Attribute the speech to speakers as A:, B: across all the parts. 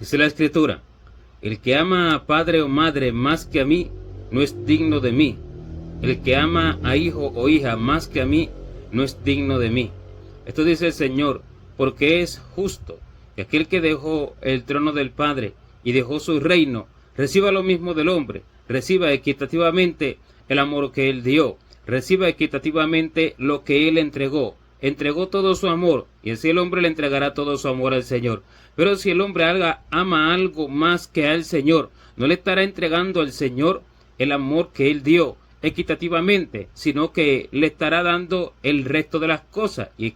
A: Dice la Escritura: el que ama a padre o madre más que a mí, no es digno de mí. El que ama a hijo o hija más que a mí, no es digno de mí. Esto dice el Señor, porque es justo que aquel que dejó el trono del Padre y dejó su reino, reciba lo mismo del hombre, reciba equitativamente el amor que Él dio, reciba equitativamente lo que Él entregó. Entregó todo su amor, y así el hombre le entregará todo su amor al Señor. Pero si el hombre ama algo más que al Señor, no le estará entregando al Señor el amor que Él dio equitativamente, sino que le estará dando el resto de las cosas. Y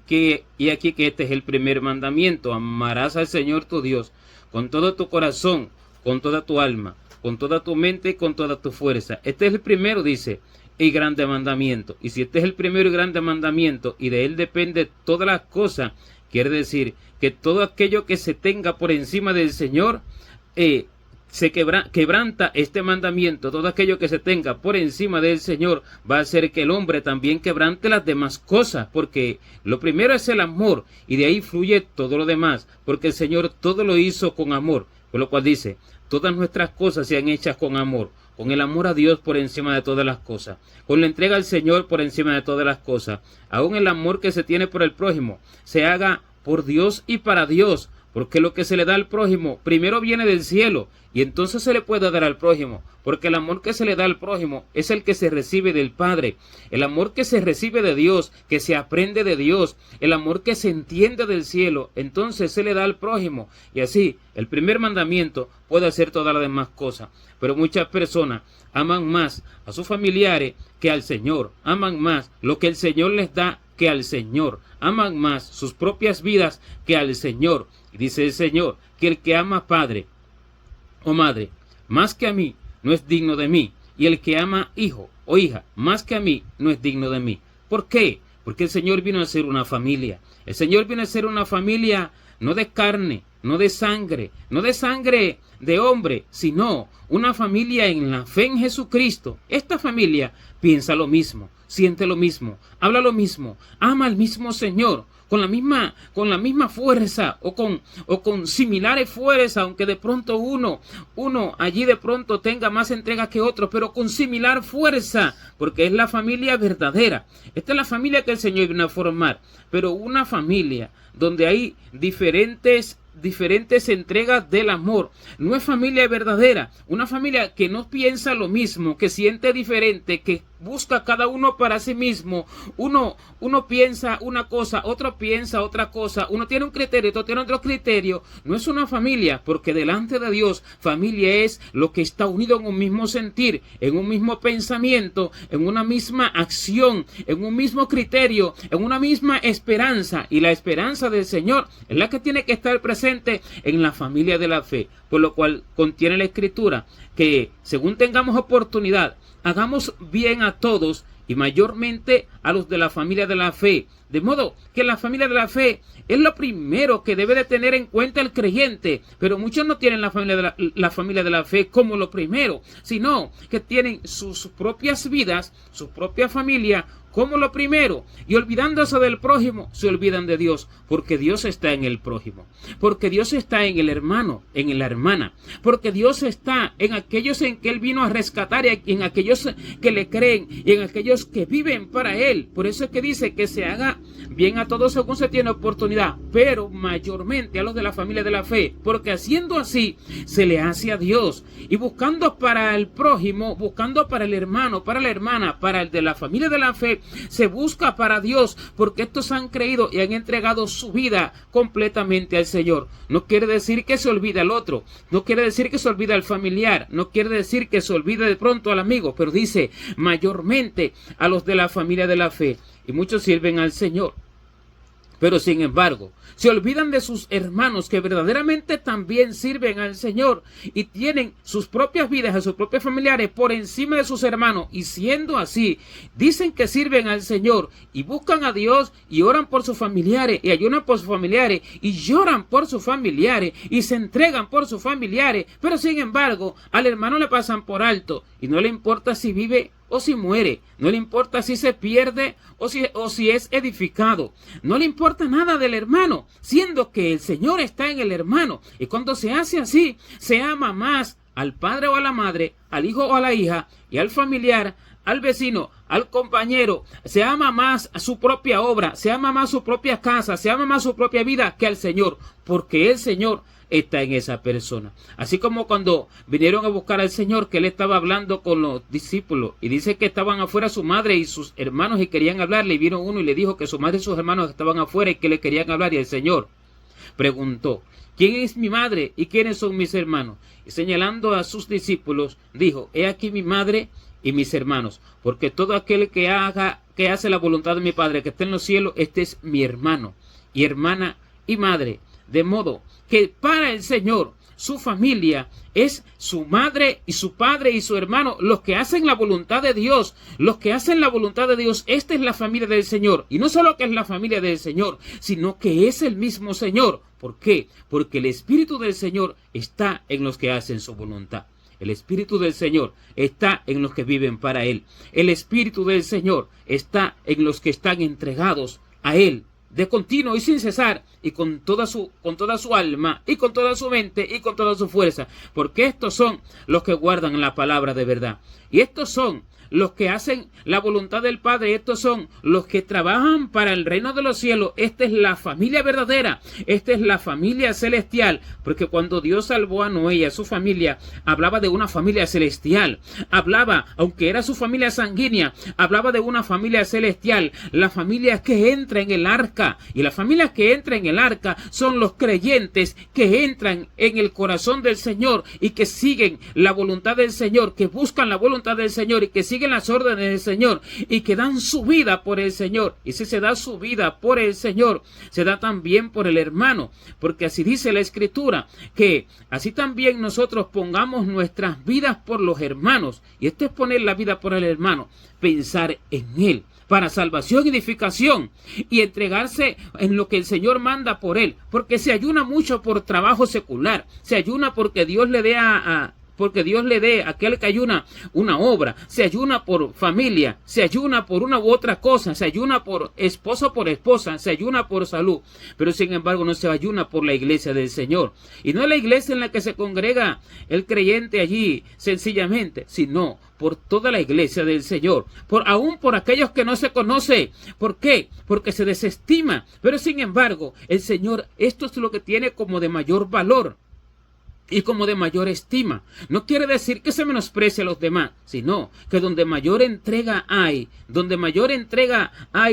A: aquí que este es el primer mandamiento: amarás al Señor tu Dios con todo tu corazón, con toda tu alma, con toda tu mente y con toda tu fuerza. Este es el primero, dice, y grande mandamiento. Y si este es el primero y grande mandamiento, y de él depende todas las cosas, quiere decir que todo aquello que se tenga por encima del Señor, se quebranta este mandamiento. Todo aquello que se tenga por encima del Señor va a hacer que el hombre también quebrante las demás cosas, porque lo primero es el amor, y de ahí fluye todo lo demás, porque el Señor todo lo hizo con amor, por lo cual dice: todas nuestras cosas sean hechas con amor, con el amor a Dios por encima de todas las cosas, con la entrega al Señor por encima de todas las cosas. Aún el amor que se tiene por el prójimo se haga por Dios y para Dios, porque lo que se le da al prójimo primero viene del cielo, y entonces se le puede dar al prójimo, porque el amor que se le da al prójimo es el que se recibe del Padre, el amor que se recibe de Dios, que se aprende de Dios, el amor que se entiende del cielo, entonces se le da al prójimo. Y así el primer mandamiento puede hacer todas las demás cosas. Pero muchas personas aman más a sus familiares que al Señor, aman más lo que el Señor les da que al Señor, aman más sus propias vidas que al Señor. Y dice el Señor que el que ama padre o madre más que a mí, no es digno de mí, y el que ama hijo o hija más que a mí, no es digno de mí. ¿Por qué? Porque el Señor vino a ser una familia. El Señor vino a ser una familia no de carne, no de sangre de hombre, sino una familia en la fe en Jesucristo. Esta familia piensa lo mismo, siente lo mismo, habla lo mismo, ama al mismo Señor, con la misma fuerza o con similares fuerzas, aunque de pronto uno allí de pronto tenga más entrega que otro, pero con similar fuerza, porque es la familia verdadera. Esta es la familia que el Señor vino a formar, pero una familia donde hay diferentes entregas del amor. No es familia verdadera, una familia que no piensa lo mismo, que siente diferente, que busca cada uno para sí mismo. Uno piensa una cosa, otro piensa otra cosa, uno tiene un criterio, otro tiene otro criterio. No es una familia, porque delante de Dios, familia es lo que está unido en un mismo sentir, en un mismo pensamiento, en una misma acción, en un mismo criterio, en una misma esperanza. Y la esperanza del Señor es la que tiene que estar presente en la familia de la fe, por lo cual contiene la Escritura que según tengamos oportunidad, hagamos bien a todos, y mayormente a los de la familia de la fe. De modo que la familia de la fe es lo primero que debe de tener en cuenta el creyente, pero muchos no tienen la familia de la fe como lo primero, sino que tienen sus propias vidas, su propia familia como lo primero, y olvidándose del prójimo, se olvidan de Dios, porque Dios está en el prójimo, porque Dios está en el hermano, en la hermana, porque Dios está en aquellos en que Él vino a rescatar, y en aquellos que le creen, y en aquellos que viven para Él. Por eso es que dice que se haga bien a todos según se tiene oportunidad, pero mayormente a los de la familia de la fe, porque haciendo así se le hace a Dios, y buscando para el prójimo, buscando para el hermano, para la hermana, para el de la familia de la fe, se busca para Dios, porque estos han creído y han entregado su vida completamente al Señor. No quiere decir que se olvide al otro, no quiere decir que se olvide al familiar, no quiere decir que se olvide de pronto al amigo, pero dice mayormente a los de la familia de la fe. Y muchos sirven al Señor, pero sin embargo se olvidan de sus hermanos que verdaderamente también sirven al Señor y tienen sus propias vidas, a sus propios familiares por encima de sus hermanos, y siendo así dicen que sirven al Señor y buscan a Dios y oran por sus familiares y ayunan por sus familiares y lloran por sus familiares y se entregan por sus familiares, pero sin embargo al hermano le pasan por alto y no le importa si vive o si muere, no le importa si se pierde o si es edificado, no le importa nada del hermano, siendo que el Señor está en el hermano. Y cuando se hace así, se ama más al padre o a la madre, al hijo o a la hija, y al familiar, al vecino, al compañero. Se ama más a su propia obra, se ama más su propia casa, se ama más su propia vida que al Señor, porque el Señor está en esa persona. Así como cuando vinieron a buscar al Señor, que Él estaba hablando con los discípulos, y dice que estaban afuera su madre y sus hermanos y querían hablarle, y vino uno y le dijo que su madre y sus hermanos estaban afuera y que le querían hablar, y el Señor preguntó: ¿quién es mi madre y quiénes son mis hermanos? Y señalando a sus discípulos, dijo: he aquí mi madre y mis hermanos, porque todo aquel que hace la voluntad de mi Padre que está en los cielos, este es mi hermano y hermana y madre. De modo que para el Señor su familia es su madre y su padre y su hermano, los que hacen la voluntad de Dios, los que hacen la voluntad de Dios. Esta es la familia del Señor, y no solo que es la familia del Señor, sino que es el mismo Señor. ¿Por qué? Porque el Espíritu del Señor está en los que hacen su voluntad. El Espíritu del Señor está en los que viven para Él. El Espíritu del Señor está en los que están entregados a Él de continuo y sin cesar, y con toda su alma, y con toda su mente, y con toda su fuerza, porque estos son los que guardan la palabra de verdad, y estos son los que hacen la voluntad del Padre, estos son los que trabajan para el reino de los cielos. Esta es la familia verdadera, esta es la familia celestial, porque cuando Dios salvó a Noé y a su familia, hablaba de una familia celestial, hablaba, aunque era su familia sanguínea, hablaba de una familia celestial, la familia que entra en el arca, y la familia que entra en el arca son los creyentes que entran en el corazón del Señor y que siguen la voluntad del Señor, que buscan la voluntad del Señor y que siguen las órdenes del Señor y que dan su vida por el Señor. Y si se da su vida por el Señor, se da también por el hermano, porque así dice la Escritura, que así también nosotros pongamos nuestras vidas por los hermanos. Y esto es poner la vida por el hermano, pensar en él para salvación y edificación, y entregarse en lo que el Señor manda por él, porque se ayuna mucho por trabajo secular, se ayuna porque Dios le dé a aquel que ayuna una obra, se ayuna por familia, se ayuna por una u otra cosa, se ayuna por esposa, se ayuna por salud, pero sin embargo no se ayuna por la iglesia del Señor, y no es la iglesia en la que se congrega el creyente allí sencillamente, sino por toda la iglesia del Señor, aún por aquellos que no se conoce. ¿Por qué? Porque se desestima, pero sin embargo el Señor, esto es lo que tiene como de mayor valor y como de mayor estima. No quiere decir que se menosprecie a los demás, sino que donde mayor entrega hay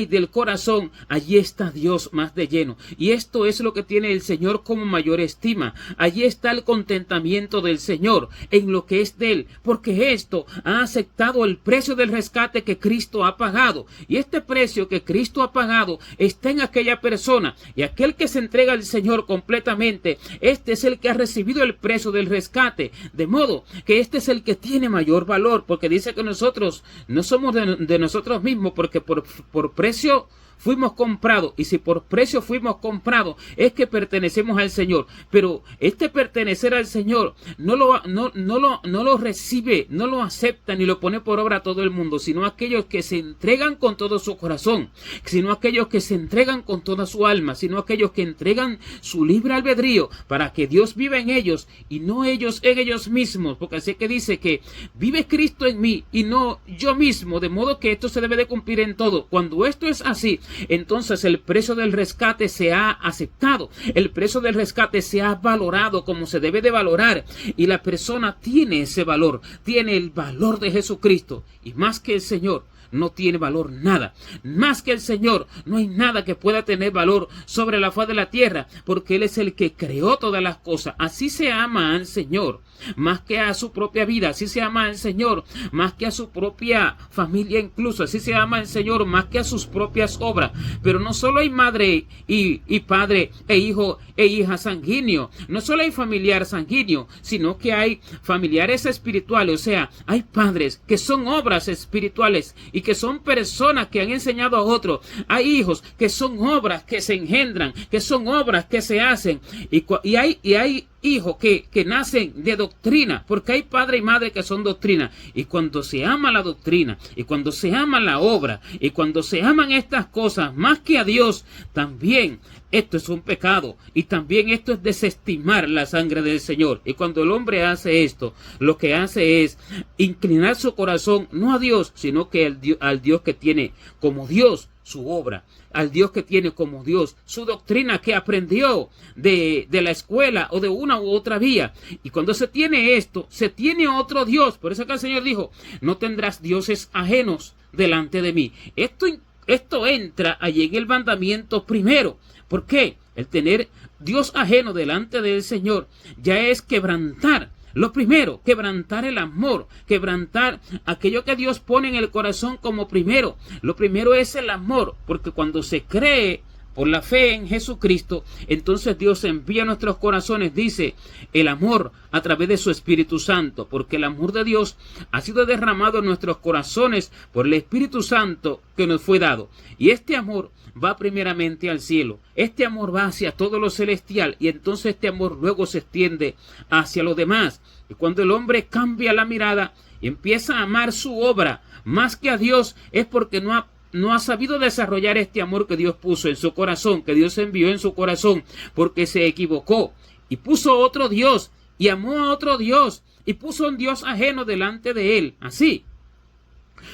A: del corazón, allí está Dios más de lleno. Y esto es lo que tiene el Señor como mayor estima. Allí está el contentamiento del Señor en lo que es de Él, porque esto ha aceptado el precio del rescate que Cristo ha pagado. Y este precio que Cristo ha pagado está en aquella persona. Y aquel que se entrega al Señor completamente, este es el que ha recibido el precio del rescate, de modo que este es el que tiene mayor valor, porque dice que nosotros no somos de nosotros mismos, porque por precio fuimos comprados, y si por precio fuimos comprados, es que pertenecemos al Señor. Pero este pertenecer al Señor no lo recibe, no lo acepta ni lo pone por obra todo el mundo, sino aquellos que se entregan con todo su corazón, sino aquellos que se entregan con toda su alma, sino aquellos que entregan su libre albedrío para que Dios viva en ellos y no ellos en ellos mismos, porque así que dice que vive Cristo en mí y no yo mismo, de modo que esto se debe de cumplir en todo. Cuando esto es así, entonces el precio del rescate se ha aceptado, el precio del rescate se ha valorado como se debe de valorar, y la persona tiene ese valor, tiene el valor de Jesucristo, y más que el Señor no tiene valor nada. Más que el Señor no hay nada que pueda tener valor sobre la faz de la tierra, porque Él es el que creó todas las cosas. Así se ama al Señor más que a su propia vida, así se ama al Señor más que a su propia familia, incluso así se ama al Señor más que a sus propias obras. Pero no solo hay madre y padre e hijo e hija sanguíneo, no solo hay familiar sanguíneo, sino que hay familiares espirituales, o sea, hay padres que son obras espirituales y que son personas que han enseñado a otros. Hay hijos que son obras que se engendran, que son obras que se hacen, y hay hijos que nacen de doctrina, porque hay padre y madre que son doctrina. Y cuando se ama la doctrina, y cuando se ama la obra, y cuando se aman estas cosas más que a Dios, también esto es un pecado, y también esto es desestimar la sangre del Señor. Y cuando el hombre hace esto, lo que hace es inclinar su corazón no a Dios, sino que al Dios que tiene como Dios su obra, al Dios que tiene como Dios su doctrina que aprendió de la escuela o de una u otra vía. Y cuando se tiene esto, se tiene otro Dios. Por eso que el Señor dijo, no tendrás dioses ajenos delante de mí. Esto entra allí en el mandamiento primero. ¿Por qué? El tener Dios ajeno delante del Señor ya es quebrantar. Lo primero, quebrantar el amor, quebrantar aquello que Dios pone en el corazón como primero. Lo primero es el amor, porque cuando se cree por la fe en Jesucristo, entonces Dios envía a nuestros corazones, dice, el amor a través de su Espíritu Santo, porque el amor de Dios ha sido derramado en nuestros corazones por el Espíritu Santo que nos fue dado. Y este amor va primeramente al cielo, este amor va hacia todo lo celestial, y entonces este amor luego se extiende hacia lo demás. Y cuando el hombre cambia la mirada y empieza a amar su obra más que a Dios, es porque no ha sabido desarrollar este amor que Dios puso en su corazón, que Dios envió en su corazón, porque se equivocó y puso otro Dios y amó a otro Dios y puso un Dios ajeno delante de él. Así,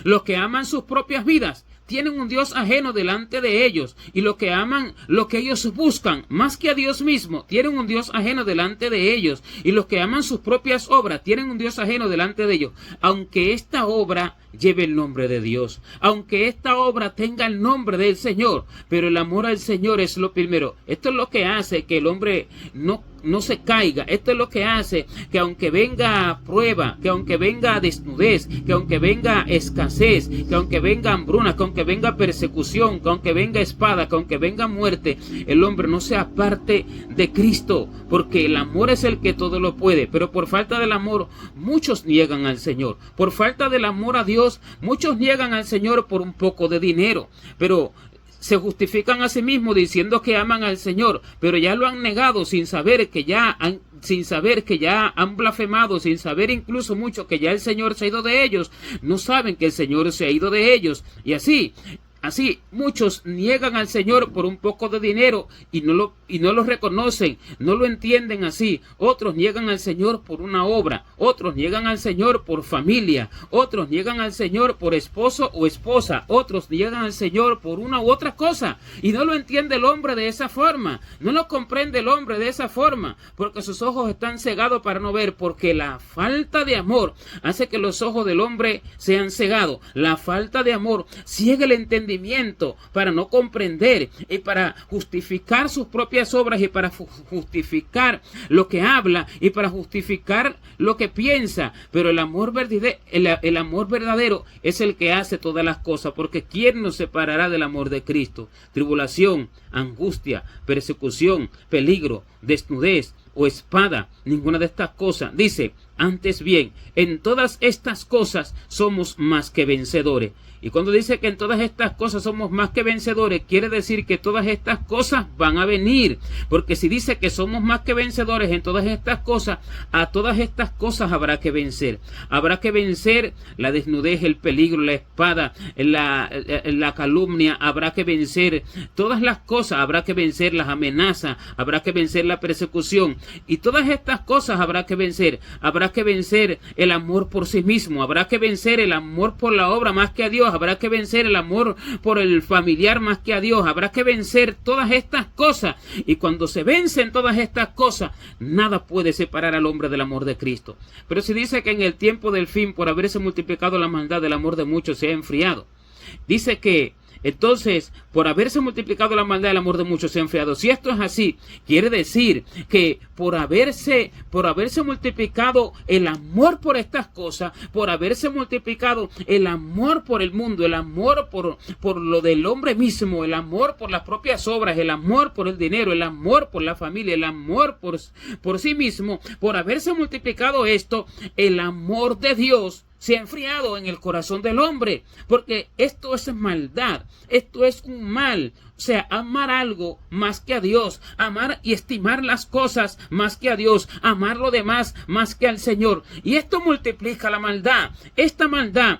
A: los que aman sus propias vidas tienen un Dios ajeno delante de ellos, y los que aman lo que ellos buscan más que a Dios mismo tienen un Dios ajeno delante de ellos, y los que aman sus propias obras tienen un Dios ajeno delante de ellos, aunque esta obra lleve el nombre de Dios, aunque esta obra tenga el nombre del Señor, pero el amor al Señor es lo primero. Esto es lo que hace que el hombre no se caiga. Esto es lo que hace que aunque venga prueba, que aunque venga desnudez, que aunque venga escasez, que aunque venga hambruna, que aunque venga persecución, que aunque venga espada, que aunque venga muerte, el hombre no se aparte de Cristo, porque el amor es el que todo lo puede. Pero por falta del amor muchos niegan al Señor. Por falta del amor a Dios muchos niegan al Señor por un poco de dinero, pero se justifican a sí mismos diciendo que aman al Señor, pero ya lo han negado sin saber que ya han blasfemado, sin saber incluso mucho que ya el Señor se ha ido de ellos. No saben que el Señor se ha ido de ellos, y así muchos niegan al Señor por un poco de dinero y no lo reconocen, no lo entienden así. Otros niegan al Señor por una obra, otros niegan al Señor por familia, otros niegan al Señor por esposo o esposa, otros niegan al Señor por una u otra cosa, y no lo entiende el hombre de esa forma, no lo comprende el hombre de esa forma, porque sus ojos están cegados para no ver, porque la falta de amor hace que los ojos del hombre sean cegados. La falta de amor ciega el entendimiento para no comprender y para justificar sus propias obras, y para justificar lo que habla, y para justificar lo que piensa. Pero el amor verdadero es el que hace todas las cosas, porque ¿quién nos separará del amor de Cristo? Tribulación, angustia, persecución, peligro, desnudez o espada, ninguna de estas cosas. Dice, antes bien, en todas estas cosas somos más que vencedores. Y cuando dice que en todas estas cosas somos más que vencedores, quiere decir que todas estas cosas van a venir. Porque si dice que somos más que vencedores en todas estas cosas, a todas estas cosas habrá que vencer. Habrá que vencer la desnudez, el peligro, la espada, la calumnia. Habrá que vencer todas las cosas. Habrá que vencer las amenazas. Habrá que vencer la persecución. Y todas estas cosas habrá que vencer. Habrá que vencer el amor por sí mismo. Habrá que vencer el amor por la obra más que a Dios. Habrá que vencer el amor por el familiar más que a Dios. Habrá que vencer todas estas cosas. Y cuando se vencen todas estas cosas, nada puede separar al hombre del amor de Cristo. Pero si dice que en el tiempo del fin, por haberse multiplicado la maldad, el amor de muchos se ha enfriado. Dice que entonces, por haberse multiplicado la maldad, el amor de muchos se ha enfriado. Si esto es así, quiere decir que por haberse multiplicado el amor por estas cosas, por haberse multiplicado el amor por el mundo, el amor por lo del hombre mismo, el amor por las propias obras, el amor por el dinero, el amor por la familia, el amor por sí mismo, por haberse multiplicado esto, el amor de Dios se ha enfriado en el corazón del hombre, porque esto es maldad, esto es un mal. O sea, amar algo más que a Dios, amar y estimar las cosas más que a Dios, amar lo demás más que al Señor. Y esto multiplica la maldad. Esta maldad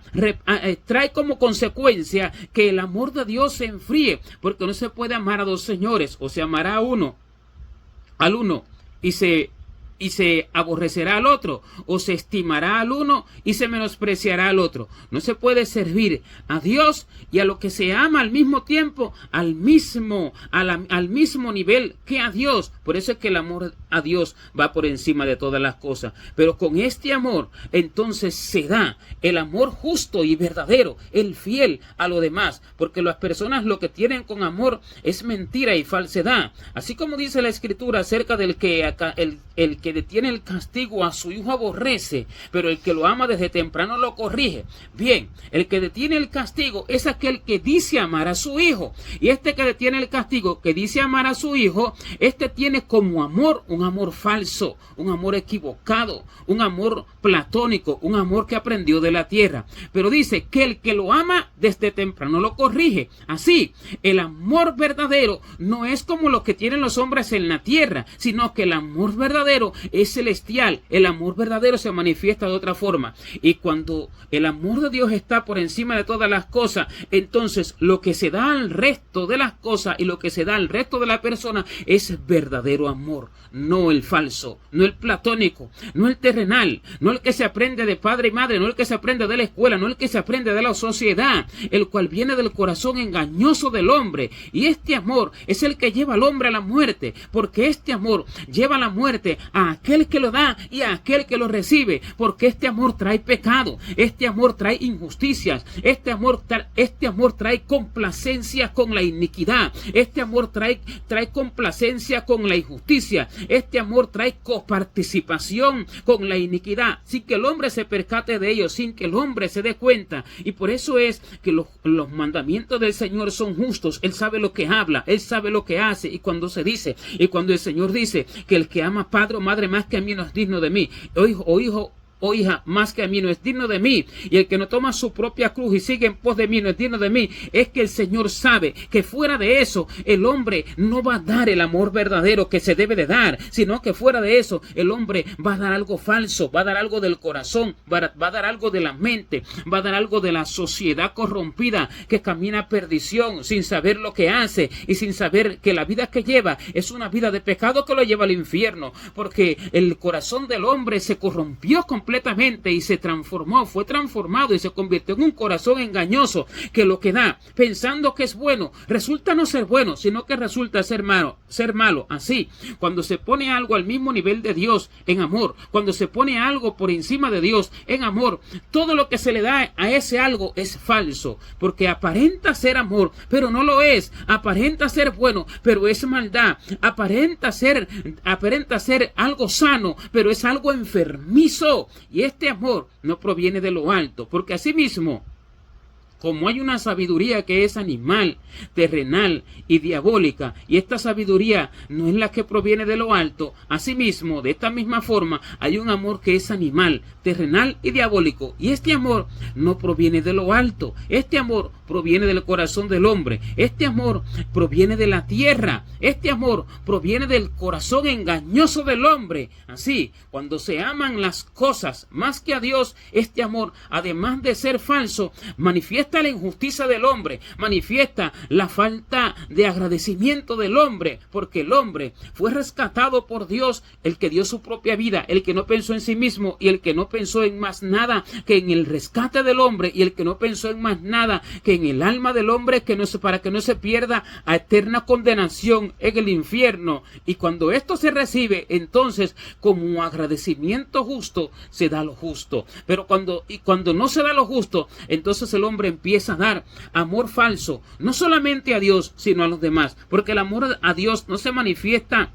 A: trae como consecuencia que el amor de Dios se enfríe, porque no se puede amar a dos señores. O se amará a uno, al uno, y se aborrecerá al otro, o se estimará al uno y se menospreciará al otro. No se puede servir a Dios y a lo que se ama al mismo tiempo, al mismo nivel que a Dios. Por eso es que el amor a Dios va por encima de todas las cosas. Pero con este amor, entonces se da el amor justo y verdadero, el fiel a lo demás, porque las personas lo que tienen con amor es mentira y falsedad. Así como dice la Escritura acerca del que el que detiene el castigo a su hijo aborrece, pero el que lo ama desde temprano lo corrige. Bien, el que detiene el castigo es aquel que dice amar a su hijo. Y este que detiene el castigo, que dice amar a su hijo, este tiene como amor un amor falso, un amor equivocado, un amor platónico, un amor que aprendió de la tierra. Pero dice que el que lo ama desde temprano lo corrige. Así, el amor verdadero no es como lo que tienen los hombres en la tierra, sino que el amor verdadero es celestial. El amor verdadero se manifiesta de otra forma. Y cuando el amor de Dios está por encima de todas las cosas, entonces lo que se da al resto de las cosas y lo que se da al resto de la persona es verdadero amor, no el falso, no el platónico, no el terrenal, no el que se aprende de padre y madre, no el que se aprende de la escuela, no el que se aprende de la sociedad, el cual viene del corazón engañoso del hombre. Y este amor es el que lleva al hombre a la muerte, porque este amor lleva a la muerte a aquel que lo da y a aquel que lo recibe, porque este amor trae pecado, este amor trae injusticias, este amor trae complacencia con la iniquidad, este amor trae complacencia con la injusticia, este amor trae coparticipación con la iniquidad, sin que el hombre se percate de ello, sin que el hombre se dé cuenta. Y por eso es que los mandamientos del Señor son justos. Él sabe lo que habla, Él sabe lo que hace. Y cuando el Señor dice que el que ama padre o madre más que a mí no es digno de mí, o hijo o hija más que a mí no es digno de mí, y el que no toma su propia cruz y sigue en pos de mí no es digno de mí, es que el Señor sabe que fuera de eso el hombre no va a dar el amor verdadero que se debe de dar, sino que fuera de eso el hombre va a dar algo falso, va a dar algo del corazón, va a dar algo de la mente, va a dar algo de la sociedad corrompida que camina a perdición sin saber lo que hace y sin saber que la vida que lleva es una vida de pecado que lo lleva al infierno, porque el corazón del hombre se corrompió completamente y se fue transformado y se convirtió en un corazón engañoso que lo que da, pensando que es bueno, resulta no ser bueno, sino que resulta ser malo. Así, cuando se pone algo al mismo nivel de Dios en amor, cuando se pone algo por encima de Dios en amor, todo lo que se le da a ese algo es falso, porque aparenta ser amor, pero no lo es, aparenta ser bueno, pero es maldad, aparenta ser algo sano, pero es algo enfermizo. Y este amor no proviene de lo alto, porque asimismo, como hay una sabiduría que es animal, terrenal y diabólica, y esta sabiduría no es la que proviene de lo alto, asimismo, de esta misma forma, hay un amor que es animal, terrenal y diabólico, y este amor no proviene de lo alto, este amor proviene del corazón del hombre, este amor proviene de la tierra, este amor proviene del corazón engañoso del hombre. Así, cuando se aman las cosas más que a Dios, este amor, además de ser falso, manifiesta la injusticia del hombre, manifiesta la falta de agradecimiento del hombre, porque el hombre fue rescatado por Dios, el que dio su propia vida, el que no pensó en sí mismo y el que no pensó en más nada que en el rescate del hombre, y el que no pensó en más nada que en el alma del hombre, para que no se pierda a eterna condenación en el infierno. Y cuando esto se recibe, entonces como agradecimiento justo se da lo justo, pero cuando no se da lo justo, entonces el hombre empieza a dar amor falso, no solamente a Dios, sino a los demás, porque el amor a Dios no se manifiesta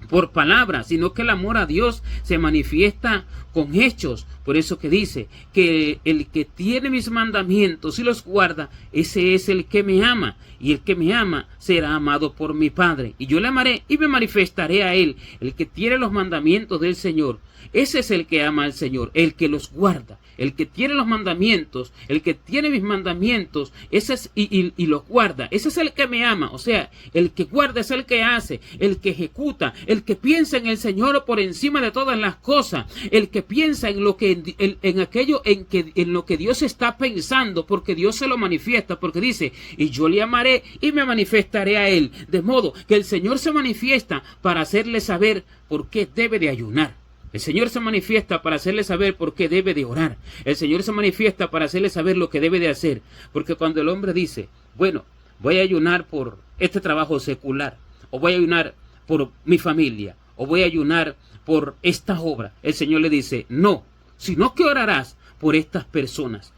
A: por palabras, sino que el amor a Dios se manifiesta con hechos. Por eso que dice que el que tiene mis mandamientos y los guarda, ese es el que me ama, y el que me ama será amado por mi Padre, y yo le amaré y me manifestaré a él. El que tiene los mandamientos del Señor, ese es el que ama al Señor, el que los guarda. El que tiene los mandamientos, el que tiene mis mandamientos, ese es, y los guarda, ese es el que me ama. O sea, el que guarda es el que hace, el que ejecuta, el que piensa en el Señor por encima de todas las cosas, el que piensa en lo que en lo que Dios está pensando, porque Dios se lo manifiesta, porque dice, y yo le amaré y me manifestaré a él. De modo que el Señor se manifiesta para hacerle saber por qué debe de ayunar. El Señor se manifiesta para hacerle saber por qué debe de orar. El Señor se manifiesta para hacerle saber lo que debe de hacer. Porque cuando el hombre dice, bueno, voy a ayunar por este trabajo secular, o voy a ayunar por mi familia, o voy a ayunar por esta obra, el Señor le dice, no, sino que orarás por estas personas,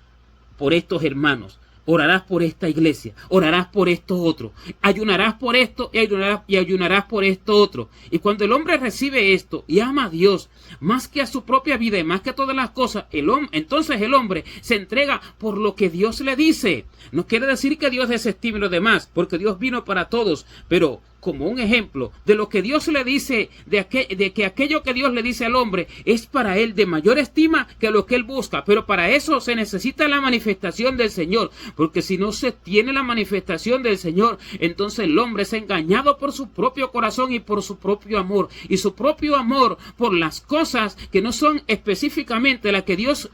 A: por estos hermanos. Orarás por esta iglesia, orarás por esto otro, ayunarás por esto y ayunarás por esto otro. Y cuando el hombre recibe esto y ama a Dios más que a su propia vida y más que a todas las cosas, entonces el hombre se entrega por lo que Dios le dice. No quiere decir que Dios desestime lo demás, porque Dios vino para todos, pero como un ejemplo de lo que Dios le dice, de que aquello que Dios le dice al hombre es para él de mayor estima que lo que él busca. Pero para eso se necesita la manifestación del Señor, porque si no se tiene la manifestación del Señor, entonces el hombre es engañado por su propio corazón y por su propio amor, y su propio amor por las cosas que no son específicamente las que Dios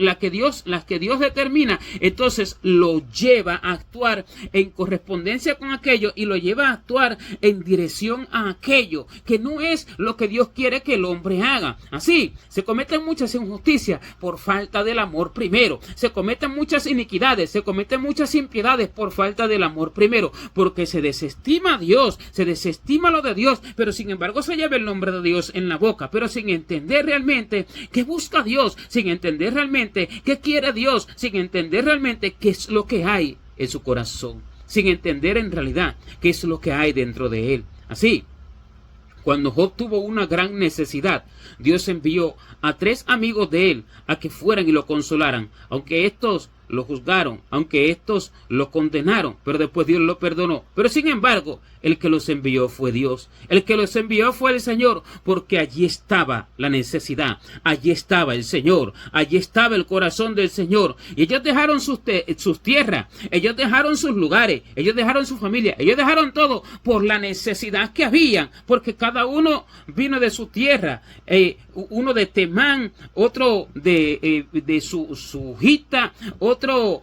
A: determina. Entonces lo lleva a actuar en correspondencia con aquello y lo lleva a actuar en dirección a aquello que no es lo que Dios quiere que el hombre haga. Así se cometen muchas injusticias por falta del amor primero, se cometen muchas iniquidades, se cometen muchas impiedades por falta del amor primero, porque se desestima a Dios, se desestima lo de Dios, pero sin embargo se lleva el nombre de Dios en la boca, pero sin entender realmente qué busca Dios, sin entender realmente qué quiere Dios, sin entender realmente qué es lo que hay en su corazón, sin entender en realidad qué es lo que hay dentro de él. Así, cuando Job tuvo una gran necesidad, Dios envió a 3 amigos de él a que fueran y lo consolaran, aunque estos lo juzgaron, aunque estos lo condenaron, pero después Dios lo perdonó. Pero sin embargo, el que los envió fue Dios, el que los envió fue el Señor, porque allí estaba la necesidad, allí estaba el Señor, allí estaba el corazón del Señor. Y ellos dejaron sus tierras, ellos dejaron sus lugares, ellos dejaron su familia, ellos dejaron todo por la necesidad que había, porque cada uno vino de su tierra, uno de Temán, otro de Sujita, otro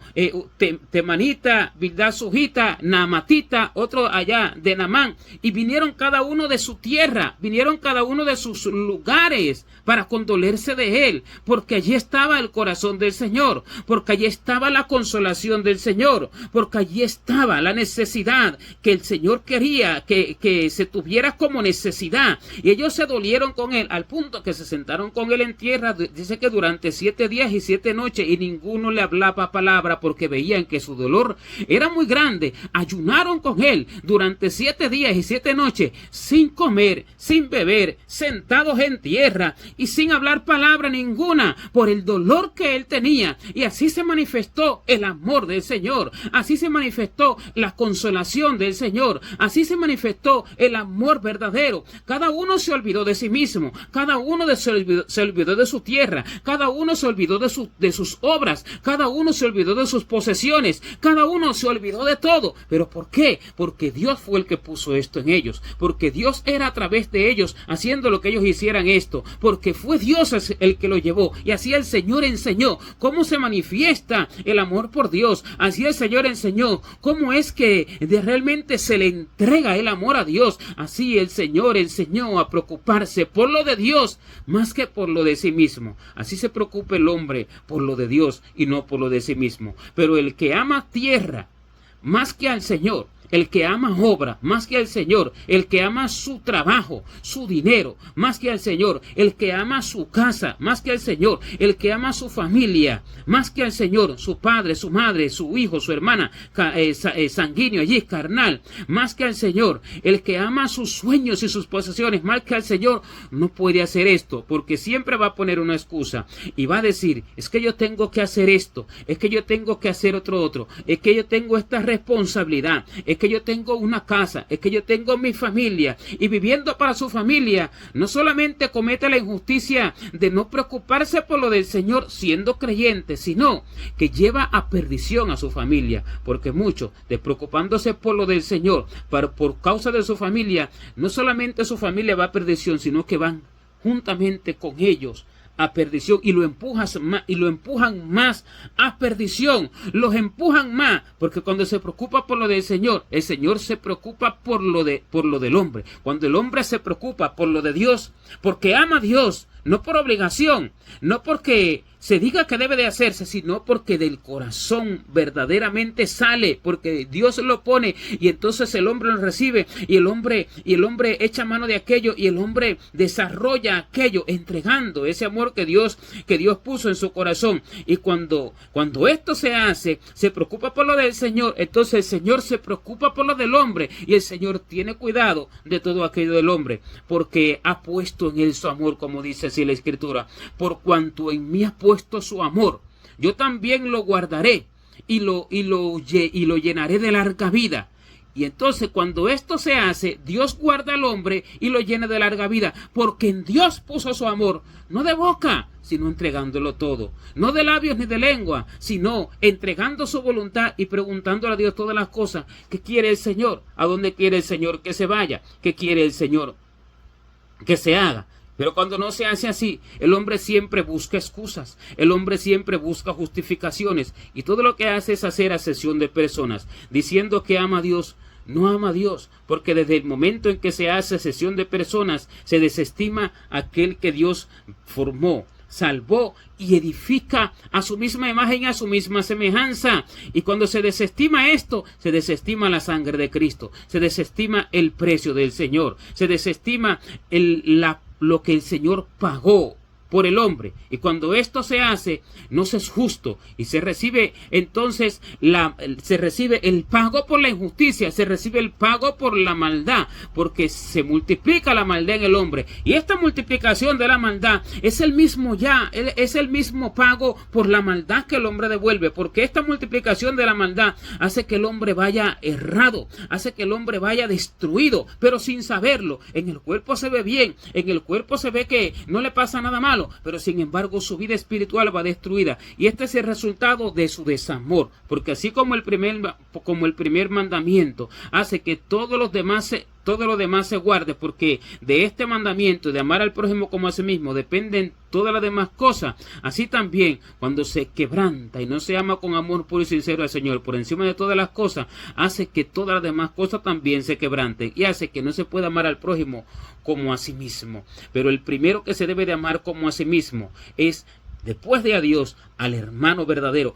A: temanita, Bildad Sujita, Naamatita, otro allá de Naamán, y vinieron cada uno de su tierra, vinieron cada uno de sus lugares para condolerse de él, porque allí estaba el corazón del Señor, porque allí estaba la consolación del Señor, porque allí estaba la necesidad que el Señor quería que se tuviera como necesidad, y ellos se dolieron con él, al punto que se sentaron con él en tierra, dice que durante 7 días y 7 noches, y ninguno le hablaba palabra, porque veían que su dolor era muy grande. Ayunaron con él durante 7 días y 7 noches, sin comer, sin beber, sentados en tierra y sin hablar palabra ninguna, por el dolor que él tenía. Y así se manifestó el amor del Señor, así se manifestó la consolación del Señor, así se manifestó el amor verdadero. Cada uno se olvidó de sí mismo, cada uno se olvidó de su tierra, cada uno se olvidó de sus obras, cada uno se olvidó de sus posesiones, cada uno se olvidó de todo. ¿Pero por qué? Porque Dios fue el que puso esto en ellos, porque Dios era a través de ellos haciendo lo que ellos hicieran esto, porque fue Dios el que lo llevó. Y así el Señor enseñó cómo se manifiesta el amor por Dios, así el Señor enseñó cómo es que realmente se le entrega el amor a Dios. Así el Señor enseñó a preocuparse por lo de Dios más que por lo de sí mismo. Así se preocupa el hombre por lo de Dios y no por lo de sí mismo. Pero el que ama tierra más que al Señor, el que ama obra más que al Señor, el que ama su trabajo, su dinero más que al Señor, el que ama su casa más que al Señor, el que ama su familia más que al Señor, su padre, su madre, su hijo, su hermana, sanguíneo allí, carnal, más que al Señor, el que ama sus sueños y sus posesiones más que al Señor, no puede hacer esto, porque siempre va a poner una excusa y va a decir, es que yo tengo que hacer esto, es que yo tengo que hacer otro, es que yo tengo esta responsabilidad, es que yo tengo una casa, es que yo tengo mi familia, y viviendo para su familia, no solamente comete la injusticia de no preocuparse por lo del Señor siendo creyente, sino que lleva a perdición a su familia, porque muchos, despreocupándose por lo del Señor, por causa de su familia, no solamente su familia va a perdición, sino que van juntamente con ellos a perdición, y lo empujan más a perdición, los empujan más, porque cuando se preocupa por lo del Señor, el Señor se preocupa por lo del hombre. Cuando el hombre se preocupa por lo de Dios, porque ama a Dios, no por obligación, no porque se diga que debe de hacerse, sino porque del corazón verdaderamente sale, porque Dios lo pone, y entonces el hombre lo recibe, y el hombre echa mano de aquello, y el hombre desarrolla aquello, entregando ese amor que Dios puso en su corazón. Y cuando esto se hace, se preocupa por lo del Señor, entonces el Señor se preocupa por lo del hombre, y el Señor tiene cuidado de todo aquello del hombre, porque ha puesto en él su amor, como dice así la Escritura, por cuanto en mí ha puesto su amor, yo también lo guardaré y lo llenaré de larga vida. Y entonces cuando esto se hace, Dios guarda al hombre y lo llena de larga vida, porque en Dios puso su amor, no de boca, sino entregándolo todo, no de labios ni de lengua, sino entregando su voluntad y preguntándole a Dios todas las cosas. ¿Qué quiere el Señor? ¿A dónde quiere el Señor que se vaya? ¿Qué quiere el Señor que se haga? Pero cuando no se hace así, el hombre siempre busca excusas, el hombre siempre busca justificaciones, y todo lo que hace es hacer asesión de personas, diciendo que ama a Dios. No ama a Dios, porque desde el momento en que se hace asesión de personas, se desestima aquel que Dios formó, salvó y edifica a su misma imagen y a su misma semejanza. Y cuando se desestima esto, se desestima la sangre de Cristo, se desestima el precio del Señor, se desestima lo que el Señor pagó por el hombre. Y cuando esto se hace, no se es justo, y se recibe entonces se recibe el pago por la injusticia, se recibe el pago por la maldad, porque se multiplica la maldad en el hombre, y esta multiplicación de la maldad es el mismo pago por la maldad que el hombre devuelve, porque esta multiplicación de la maldad hace que el hombre vaya errado, hace que el hombre vaya destruido, pero sin saberlo. En el cuerpo se ve bien, en el cuerpo se ve que no le pasa nada malo, pero sin embargo su vida espiritual va destruida, y este es el resultado de su desamor, porque así como el primer mandamiento hace que todo lo demás se guarde, porque de este mandamiento de amar al prójimo como a sí mismo dependen todas las demás cosas, así también cuando se quebranta y no se ama con amor puro y sincero al Señor por encima de todas las cosas, hace que todas las demás cosas también se quebranten, y hace que no se pueda amar al prójimo como a sí mismo. Pero el primero que se debe de amar como a sí mismo es, después de a Dios, al hermano verdadero,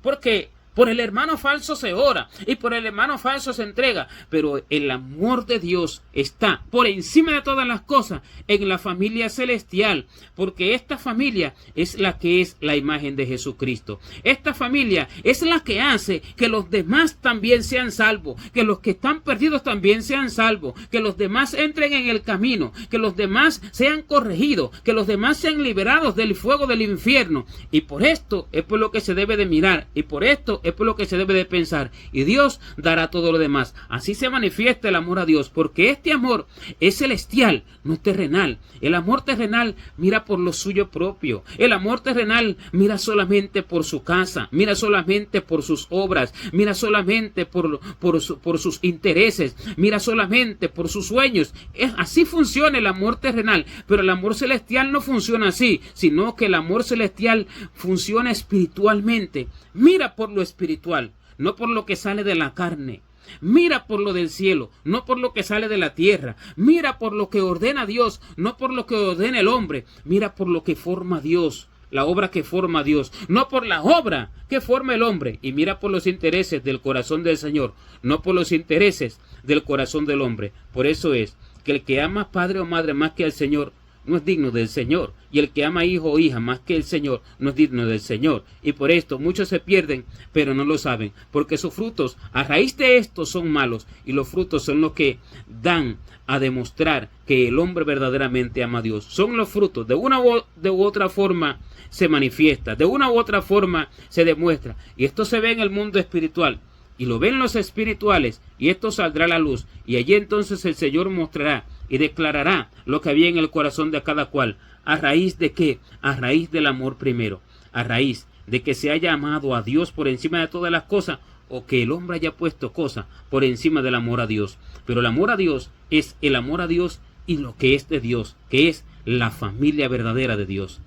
A: porque por el hermano falso se ora y por el hermano falso se entrega, pero el amor de Dios está por encima de todas las cosas en la familia celestial, porque esta familia es la que es la imagen de Jesucristo. Esta familia es la que hace que los demás también sean salvos, que los que están perdidos también sean salvos, que los demás entren en el camino, que los demás sean corregidos, que los demás sean liberados del fuego del infierno. Y por esto es por lo que se debe de mirar, y por esto es por lo que se debe de pensar, y Dios dará todo lo demás. Así se manifiesta el amor a Dios, porque este amor es celestial, no terrenal. El amor terrenal mira por lo suyo propio, el amor terrenal mira solamente por su casa, mira solamente por sus obras, mira solamente por sus intereses, mira solamente por sus sueños. Así funciona el amor terrenal, pero el amor celestial no funciona así, sino que el amor celestial funciona espiritualmente. Mira por lo espiritual, no por lo que sale de la carne. Mira por lo del cielo, no por lo que sale de la tierra. Mira por lo que ordena Dios, no por lo que ordena el hombre. Mira por lo que forma Dios. la obra que forma Dios, no por la obra que forma el hombre. Y mira por los intereses del corazón del Señor, no por los intereses del corazón del hombre. Por eso es que el que ama padre o madre más que al Señor no es digno del Señor, y el que ama hijo o hija más que el Señor no es digno del Señor. Y por esto muchos se pierden, pero no lo saben, porque sus frutos a raíz de esto son malos, y los frutos son los que dan a demostrar que el hombre verdaderamente ama a Dios. Son los frutos, de una u otra forma se manifiesta, de una u otra forma se demuestra, y esto se ve en el mundo espiritual. Y lo ven los espirituales, y esto saldrá a la luz, y allí entonces el Señor mostrará y declarará lo que había en el corazón de cada cual. ¿A raíz de qué? A raíz del amor primero, a raíz de que se haya amado a Dios por encima de todas las cosas, o que el hombre haya puesto cosas por encima del amor a Dios. Pero el amor a Dios es el amor a Dios y lo que es de Dios, que es la familia verdadera de Dios.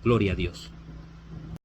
A: Gloria a Dios.